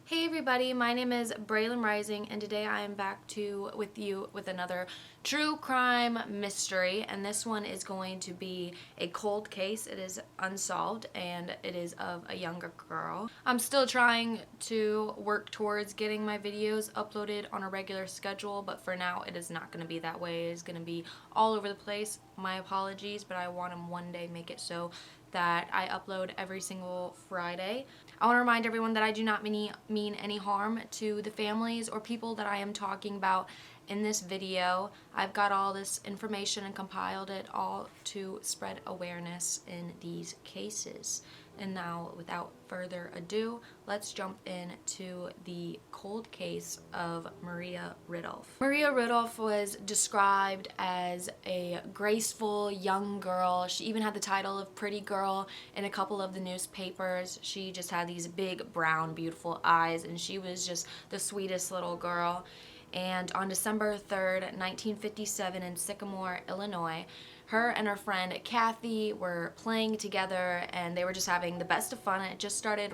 Hey everybody, my name is Braylon Rising, and today I am back with you with another true crime mystery, and this one is going to be a cold case. It is unsolved and it is of a younger girl. I'm still trying to work towards getting my videos uploaded on a regular schedule, but for now it is not going to be that way. It is going to be all over the place. My apologies, but I want to one day make it so that I upload every single Friday. I want to remind everyone that I do not mean any harm to the families or people that I am talking about in this video. I've got all this information and compiled it all to spread awareness in these cases. And now, without further ado, let's jump into the cold case of Maria Ridulph. Maria Ridulph was described as a graceful young girl. She even had the title of pretty girl in a couple of the newspapers. She just had these big, brown, beautiful eyes, and she was just the sweetest little girl. And on December 3rd, 1957 in Sycamore, Illinois, her and her friend Kathy were playing together and they were just having the best of fun. It just started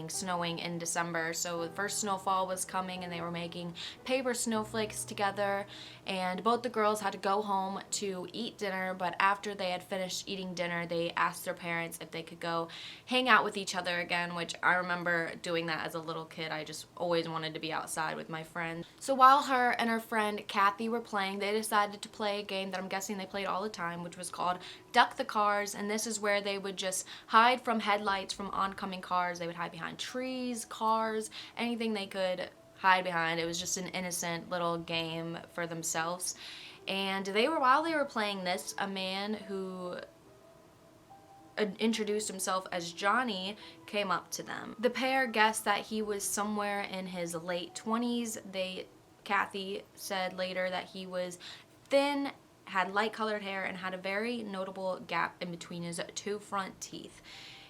snowing in December, so the first snowfall was coming and they were making paper snowflakes together, and both the girls had to go home to eat dinner, but after they had finished eating dinner they asked their parents if they could go hang out with each other again, which I remember doing that as a little kid. I just always wanted to be outside with my friends. So while her and her friend Kathy were playing, they decided to play a game that I'm guessing they played all the time, which was called Duck the Cars, and this is where they would just hide from headlights from oncoming cars. They would hide behind trees, cars, anything they could hide behind. It was just an innocent little game for themselves. And while they were playing this, a man who introduced himself as Johnny came up to them. The pair guessed that he was somewhere in his late 20s. Kathy said later that he was thin, had light colored hair, and had a very notable gap in between his two front teeth.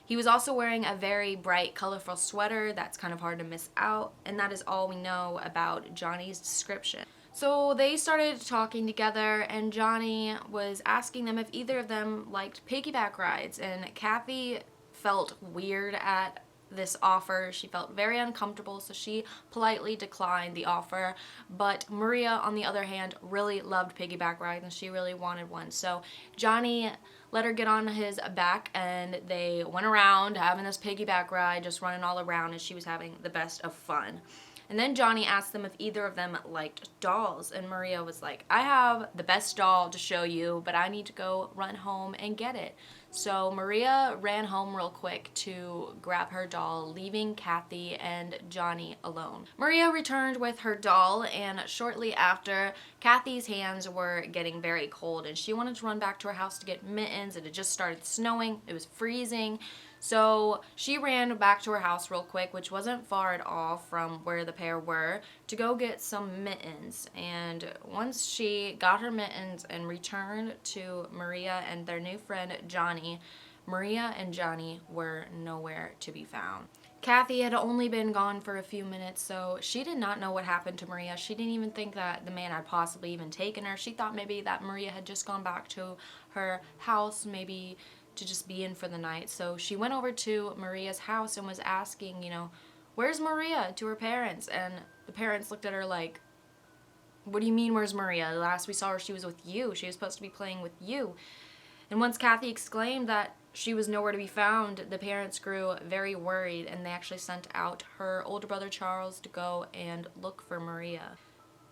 He was also wearing a very bright, colorful sweater that's kind of hard to miss out, and that is all we know about Johnny's description. So they started talking together, and Johnny was asking them if either of them liked piggyback rides, and Kathy felt weird at this offer. She felt very uncomfortable, so she politely declined the offer. But Maria, on the other hand, really loved piggyback rides and she really wanted one. So Johnny let her get on his back and they went around having this piggyback ride, just running all around, and she was having the best of fun. And then Johnny asked them if either of them liked dolls, and Maria was like, I have the best doll to show you, but I need to go run home and get it. So Maria ran home real quick to grab her doll, leaving Kathy and Johnny alone. Maria returned with her doll, and shortly after, Kathy's hands were getting very cold and she wanted to run back to her house to get mittens. It had just started snowing. It was freezing. So she ran back to her house real quick, which wasn't far at all from where the pair were, to go get some mittens. And once she got her mittens and returned to Maria and their new friend Johnny, Maria and Johnny were nowhere to be found. Kathy had only been gone for a few minutes, so she did not know what happened to Maria. She didn't even think that the man had possibly even taken her. She thought maybe that Maria had just gone back to her house, maybe to just be in for the night. So she went over to Maria's house and was asking, where's Maria, to her parents. And the parents looked at her like, what do you mean, where's Maria? The last we saw her, she was with you. She was supposed to be playing with you. And once Kathy exclaimed that she was nowhere to be found, the parents grew very worried, and they actually sent out her older brother Charles to go and look for Maria.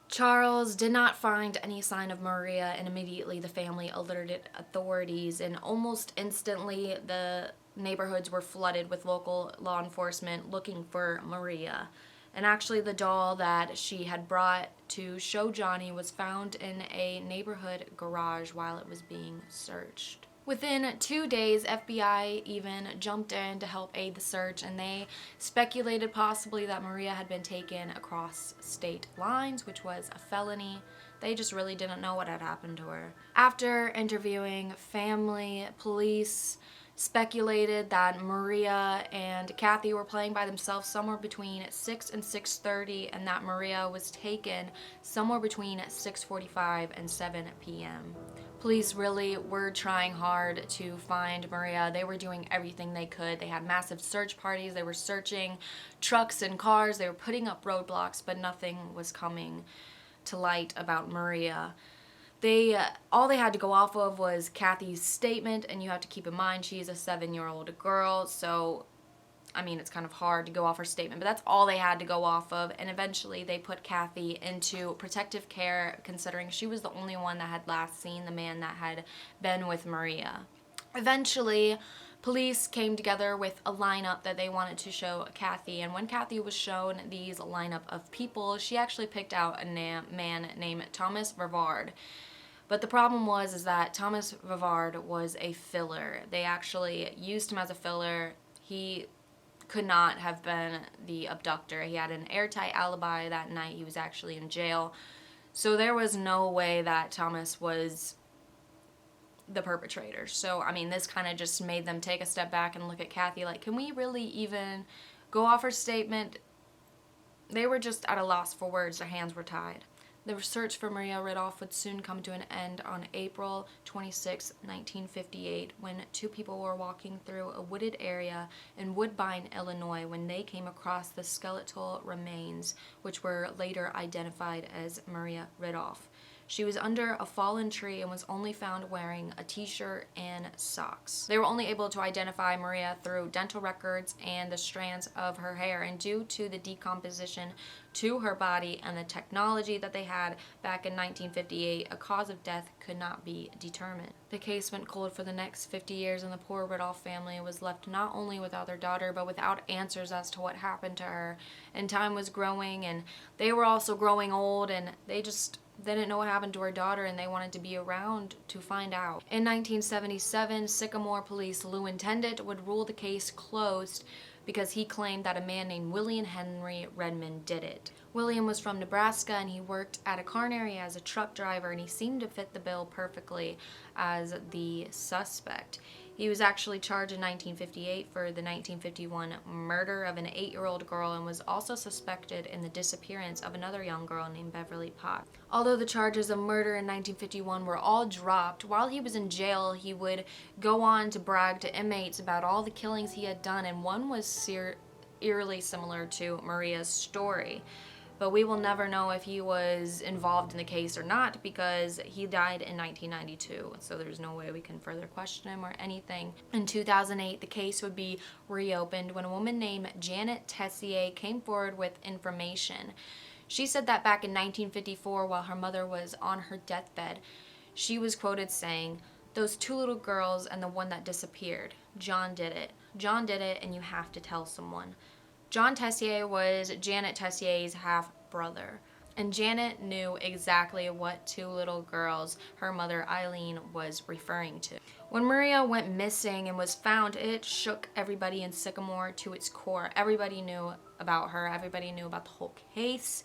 Charles did not find any sign of Maria, and immediately the family alerted authorities, and almost instantly the neighborhoods were flooded with local law enforcement looking for Maria. And actually the doll that she had brought to show Johnny was found in a neighborhood garage while it was being searched. Within 2 days, FBI even jumped in to help aid the search, and they speculated possibly that Maria had been taken across state lines, which was a felony. They just really didn't know what had happened to her. After interviewing family, police speculated that Maria and Kathy were playing by themselves somewhere between 6 and 6:30, and that Maria was taken somewhere between 6:45 and 7 p.m. Police really were trying hard to find Maria. They were doing everything they could. They had massive search parties. They were searching trucks and cars. They were putting up roadblocks, but nothing was coming to light about Maria. All they had to go off of was Kathy's statement, and you have to keep in mind she's a 7-year-old girl, so I mean, it's kind of hard to go off her statement, but that's all they had to go off of. And eventually they put Kathy into protective care, considering she was the only one that had last seen the man that had been with Maria. Eventually, police came together with a lineup that they wanted to show Kathy. And when Kathy was shown these lineup of people, she actually picked out a man named Thomas Vervard. But the problem was that Thomas Vervard was a filler. They actually used him as a filler. He could not have been the abductor. He had an airtight alibi that night. He was actually in jail. So there was no way that Thomas was the perpetrator. So, I mean, this kind of just made them take a step back and look at Kathy like, can we really even go off her statement? They were just at a loss for words. Their hands were tied. The search for Maria Ridulph would soon come to an end on April 26, 1958, when two people were walking through a wooded area in Woodbine, Illinois, when they came across the skeletal remains, which were later identified as Maria Ridulph. She was under a fallen tree and was only found wearing a t-shirt and socks. They were only able to identify Maria through dental records and the strands of her hair, and due to the decomposition to her body and the technology that they had back in 1958, a cause of death could not be determined. The case went cold for the next 50 years, and the poor Ridulph family was left not only without their daughter, but without answers as to what happened to her. And time was growing, and they were also growing old, and they didn't know what happened to her daughter, and they wanted to be around to find out. In 1977, Sycamore Police Lou Intendant would rule the case closed because he claimed that a man named William Henry Redmond did it. William was from Nebraska, and he worked at a carnegie as a truck driver, and he seemed to fit the bill perfectly as the suspect. He was actually charged in 1958 for the 1951 murder of an 8-year-old girl, and was also suspected in the disappearance of another young girl named Beverly Potts. Although the charges of murder in 1951 were all dropped, while he was in jail, he would go on to brag to inmates about all the killings he had done, and one was eerily similar to Maria's story. But we will never know if he was involved in the case or not, because he died in 1992, so there's no way we can further question him or anything. In 2008, the case would be reopened when a woman named Janet Tessier came forward with information. She said that back in 1954, while her mother was on her deathbed, she was quoted saying, "Those two little girls and the one that disappeared. John did it. John did it, and you have to tell someone." John Tessier was Janet Tessier's half-brother, and Janet knew exactly what two little girls her mother Eileen was referring to. When Maria went missing and was found, it shook everybody in Sycamore to its core. Everybody knew about her. Everybody knew about the whole case.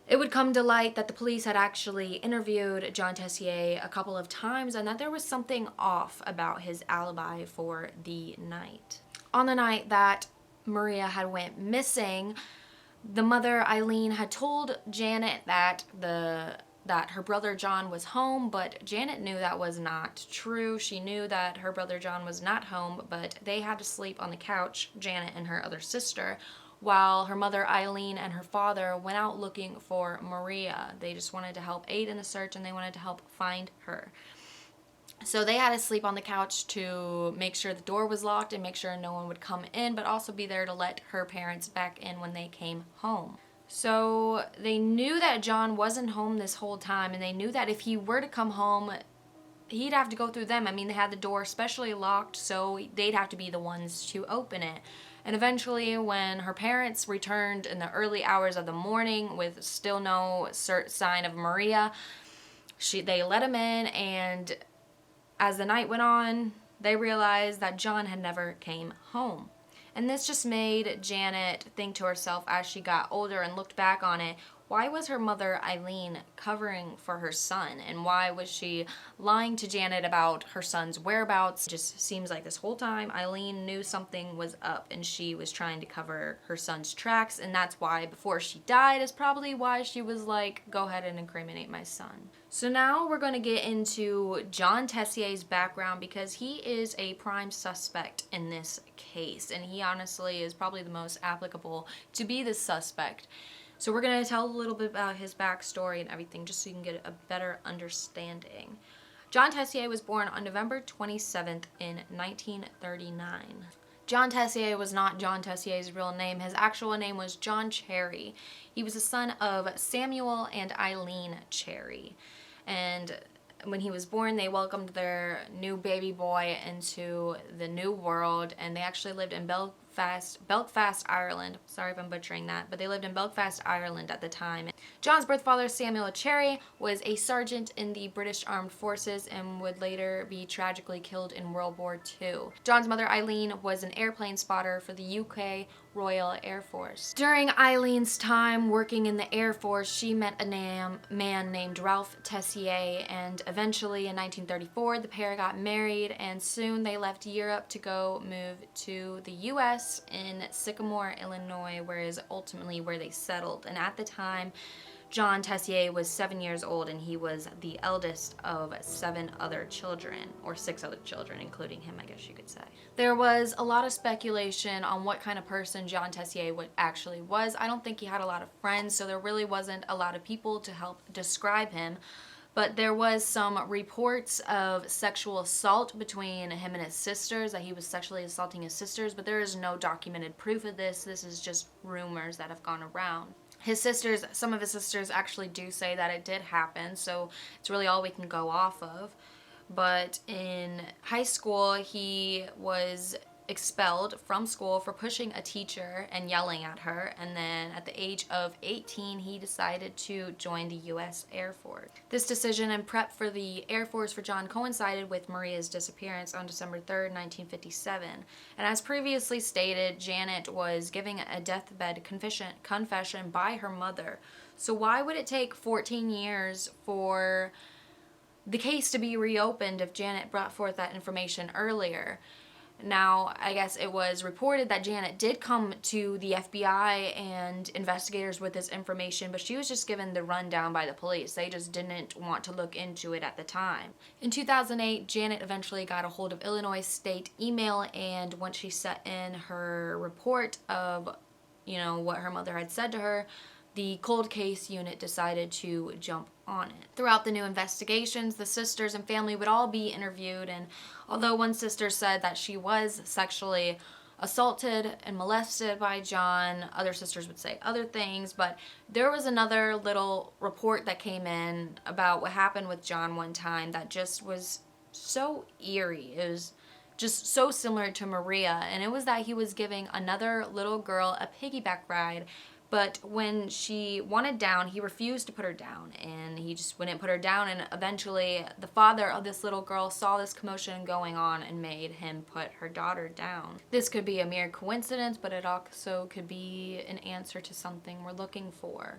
It would come to light that the police had actually interviewed John Tessier a couple of times, and that there was something off about his alibi for the night. On the night that Maria had went missing, the mother Eileen had told Janet that her brother John was home, but Janet knew that was not true. She knew that her brother John was not home, but they had to sleep on the couch, Janet and her other sister, while her mother Eileen and her father went out looking for Maria. They just wanted to help aid in the search, and they wanted to help find her. So they had to sleep on the couch to make sure the door was locked and make sure no one would come in, but also be there to let her parents back in when they came home. So they knew that John wasn't home this whole time, and they knew that if he were to come home, he'd have to go through them. I mean, they had the door specially locked, so they'd have to be the ones to open it. And eventually, when her parents returned in the early hours of the morning with still no sign of Maria, they let him in, and as the night went on, they realized that John had never came home. And this just made Janet think to herself as she got older and looked back on it, Why was her mother, Eileen, covering for her son? And why was she lying to Janet about her son's whereabouts? It just seems like this whole time Eileen knew something was up and she was trying to cover her son's tracks. And that's why before she died is probably why she was like, go ahead and incriminate my son. So now we're going to get into John Tessier's background because he is a prime suspect in this case. And he honestly is probably the most applicable to be the suspect. So we're going to tell a little bit about his backstory and everything just so you can get a better understanding. John Tessier was born on November 27th in 1939. John Tessier was not John Tessier's real name. His actual name was John Cherry. He was the son of Samuel and Eileen Cherry. And when he was born, they welcomed their new baby boy into the new world, and they actually lived in Belfast, Ireland. Sorry if I'm butchering that, but they lived in Belfast, Ireland at the time. John's birth father, Samuel Cherry, was a sergeant in the British Armed Forces and would later be tragically killed in World War II. John's mother, Eileen, was an airplane spotter for the UK Royal Air Force. During Eileen's time working in the Air Force, she met a man named Ralph Tessier, and eventually in 1934 the pair got married, and soon they left Europe to go move to the US in Sycamore, Illinois, where is ultimately where they settled. And at the time, John Tessier was 7 years old, and he was the eldest of 7 other children, or 6 other children, including him, I guess you could say. There was a lot of speculation on what kind of person John Tessier actually was. I don't think he had a lot of friends, so there really wasn't a lot of people to help describe him. But there was some reports of sexual assault between him and his sisters, that he was sexually assaulting his sisters, but there is no documented proof of this. This is just rumors that have gone around. His sisters, some of his sisters actually do say that it did happen, so it's really all we can go off of. But in high school, he was expelled from school for pushing a teacher and yelling at her, and then at the age of 18 he decided to join the US Air Force. This decision and prep for the Air Force for John coincided with Maria's disappearance on December 3rd, 1957. And as previously stated, Janet was giving a deathbed confession by her mother. So why would it take 14 years for the case to be reopened if Janet brought forth that information earlier? Now, I guess it was reported that Janet did come to the FBI and investigators with this information, but she was just given the rundown by the police. They just didn't want to look into it at the time. In 2008, Janet eventually got a hold of Illinois State email, and once she set in her report of, what her mother had said to her, the cold case unit decided to jump on it. Throughout the new investigations, the sisters and family would all be interviewed, and although one sister said that she was sexually assaulted and molested by John, other sisters would say other things, but there was another little report that came in about what happened with John one time that just was so eerie. It was just so similar to Maria, and it was that he was giving another little girl a piggyback ride, but when she wanted down, he refused to put her down, and he just wouldn't put her down, and eventually the father of this little girl saw this commotion going on and made him put her daughter down. This could be a mere coincidence, but it also could be an answer to something we're looking for.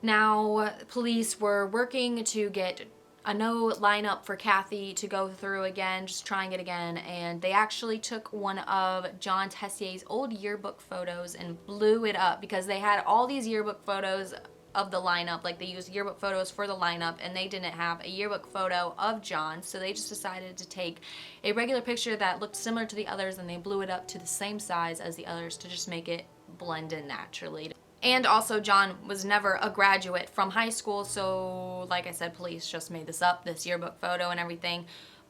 Now, police were working to get a no lineup for Kathy to go through again, just trying it again, and they actually took one of John Tessier's old yearbook photos and blew it up because they had all these yearbook photos of the lineup. Like, they used yearbook photos for the lineup, and they didn't have a yearbook photo of John, so they just decided to take a regular picture that looked similar to the others, and they blew it up to the same size as the others to just make it blend in naturally. And also, John was never a graduate from high school, so like I said, police just made this up, this yearbook photo and everything.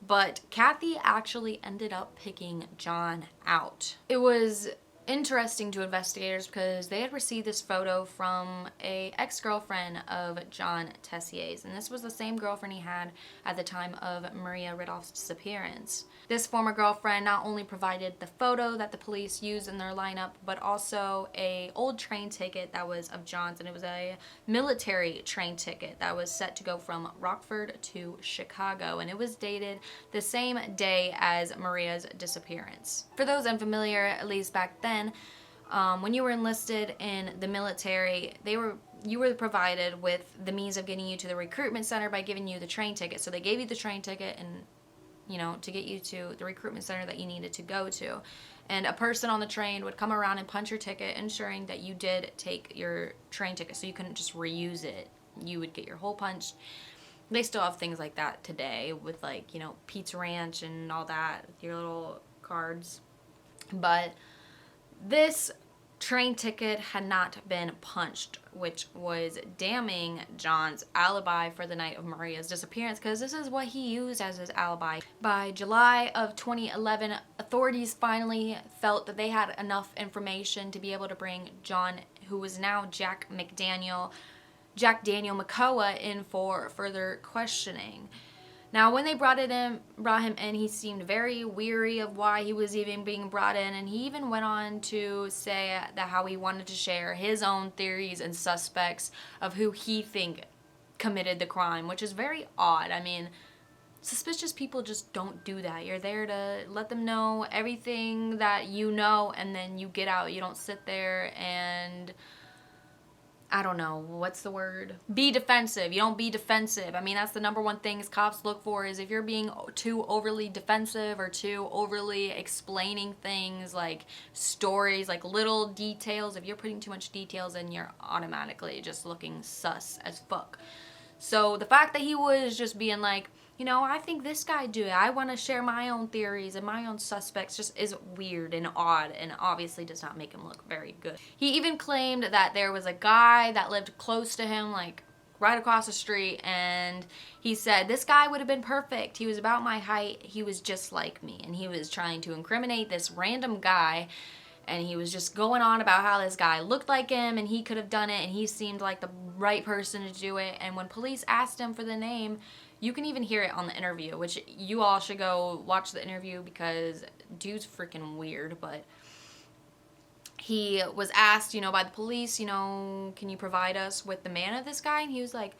But Kathy actually ended up picking John out. It was interesting to investigators because they had received this photo from a ex-girlfriend of John Tessier's, and this was the same girlfriend he had at the time of Maria Ridolph's disappearance. This former girlfriend not only provided the photo that the police used in their lineup, but also a old train ticket that was of John's, and it was a military train ticket that was set to go from Rockford to Chicago, and it was dated the same day as Maria's disappearance. For those unfamiliar, at least back then, When you were enlisted in the military, you were provided with the means of getting you to the recruitment center by giving you the train ticket. So they gave you the train ticket and, to get you to the recruitment center that you needed to go to. And a person on the train would come around and punch your ticket, ensuring that you did take your train ticket, so you couldn't just reuse it. You would get your hole punched. They still have things like that today with, like, Pizza Ranch and all that, your little cards. But this train ticket had not been punched, which was damning John's alibi for the night of Maria's disappearance, because this is what he used as his alibi. By July of 2011, authorities finally felt that they had enough information to be able to bring John, who was now Jack Daniel McCullough, in for further questioning. Now, when they brought him in, he seemed very weary of why he was even being brought in, and he even went on to say that how he wanted to share his own theories and suspects of who he think committed the crime, which is very odd. I mean, suspicious people just don't do that. You're there to let them know everything that you know, and then you get out. You don't sit there and, I don't know, what's the word? Be defensive. You don't be defensive. I mean, that's the number one thing cops look for, is if you're being too overly defensive or too overly explaining things, like stories, like little details. If you're putting too much details in, you're automatically just looking sus as fuck. So the fact that he was just being like, I think this guy did it. I want to share my own theories and my own suspects, just is weird and odd, and obviously does not make him look very good. He even claimed that there was a guy that lived close to him, like right across the street, and he said, this guy would have been perfect. He was about my height. He was just like me. And he was trying to incriminate this random guy, and he was just going on about how this guy looked like him and he could have done it, and he seemed like the right person to do it. And when police asked him for the name, you can even hear it on the interview, which you all should go watch the interview, because dude's freaking weird. But he was asked, by the police, can you provide us with the man of this guy? And he was like,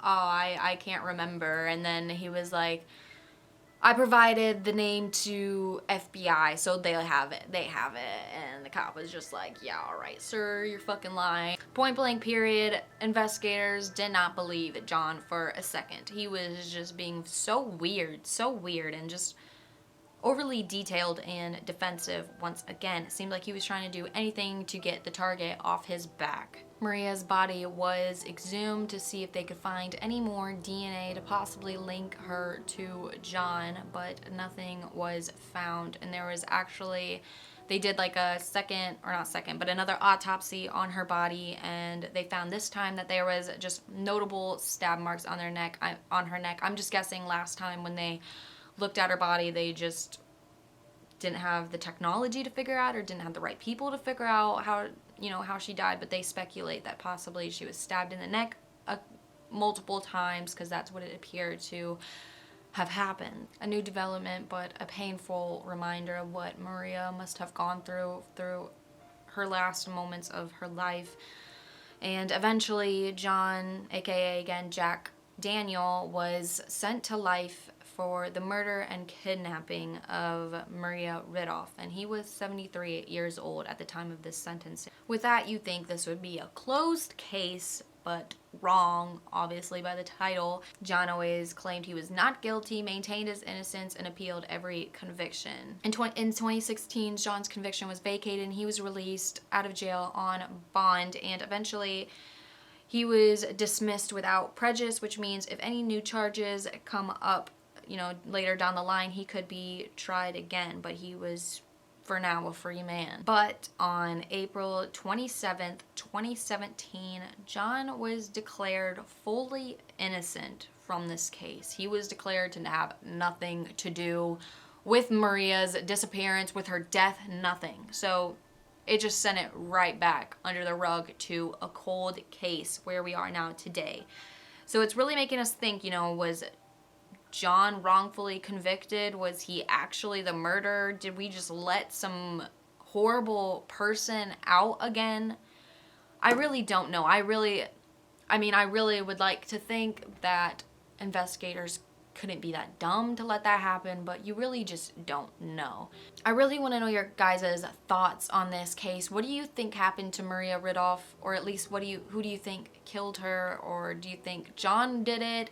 I can't remember. And then he was like, I provided the name to FBI, so they have it. And the cop was just like, yeah, all right, sir, you're fucking lying. Point blank period. Investigators did not believe John for a second. He was just being so weird, and just overly detailed and defensive once again. It seemed like he was trying to do anything to get the target off his back. Maria's body was exhumed to see if they could find any more DNA to possibly link her to John, but nothing was found. And there was actually, they did like another autopsy on her body, and they found this time that there was just notable stab marks on her neck. I'm just guessing last time when they looked at her body, they just didn't have the technology to figure out, or didn't have the right people to figure out how she died, but they speculate that possibly she was stabbed in the neck multiple times, because that's what it appeared to have happened. A new development, but a painful reminder of what Maria must have gone through her last moments of her life. And eventually John, aka again Jack Daniel, was sent to life for the murder and kidnapping of Maria Ridulph, and he was 73 years old at the time of this sentencing. With that, you think this would be a closed case, but wrong, obviously, by the title. John always claimed he was not guilty, maintained his innocence, and appealed every conviction. In 2016, John's conviction was vacated, and he was released out of jail on bond, and eventually he was dismissed without prejudice, which means if any new charges come up later down the line, he could be tried again, but he was, for now, a free man. But on April 27th, 2017, John was declared fully innocent from this case. He was declared to have nothing to do with Maria's disappearance, with her death, nothing. So it just sent it right back under the rug to a cold case where we are now today. So it's really making us think, was John wrongfully convicted? Was he actually the murderer? Did we just let some horrible person out again? I really don't know. I really would like to think that investigators couldn't be that dumb to let that happen, but you really just don't know. I really want to know your guys' thoughts on this case. What do you think happened to Maria Ridulph? Or at least who do you think killed her? Or do you think John did it?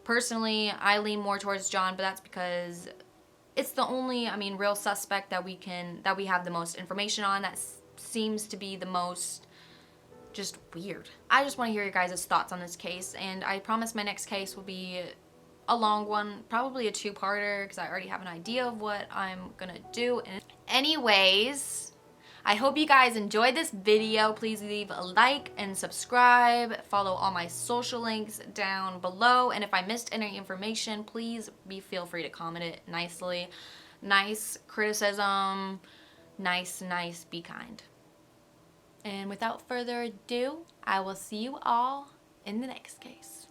Personally, I lean more towards John, but that's because it's the only, real suspect that we have the most information on, that seems to be the most just weird. I just want to hear your guys' thoughts on this case, and I promise my next case will be a long one, probably a two-parter, because I already have an idea of what I'm gonna do. Anyways, I hope you guys enjoyed this video. Please leave a like and subscribe. Follow all my social links down below. And if I missed any information, please feel free to comment it nicely. Nice criticism. Nice, be kind. And without further ado, I will see you all in the next case.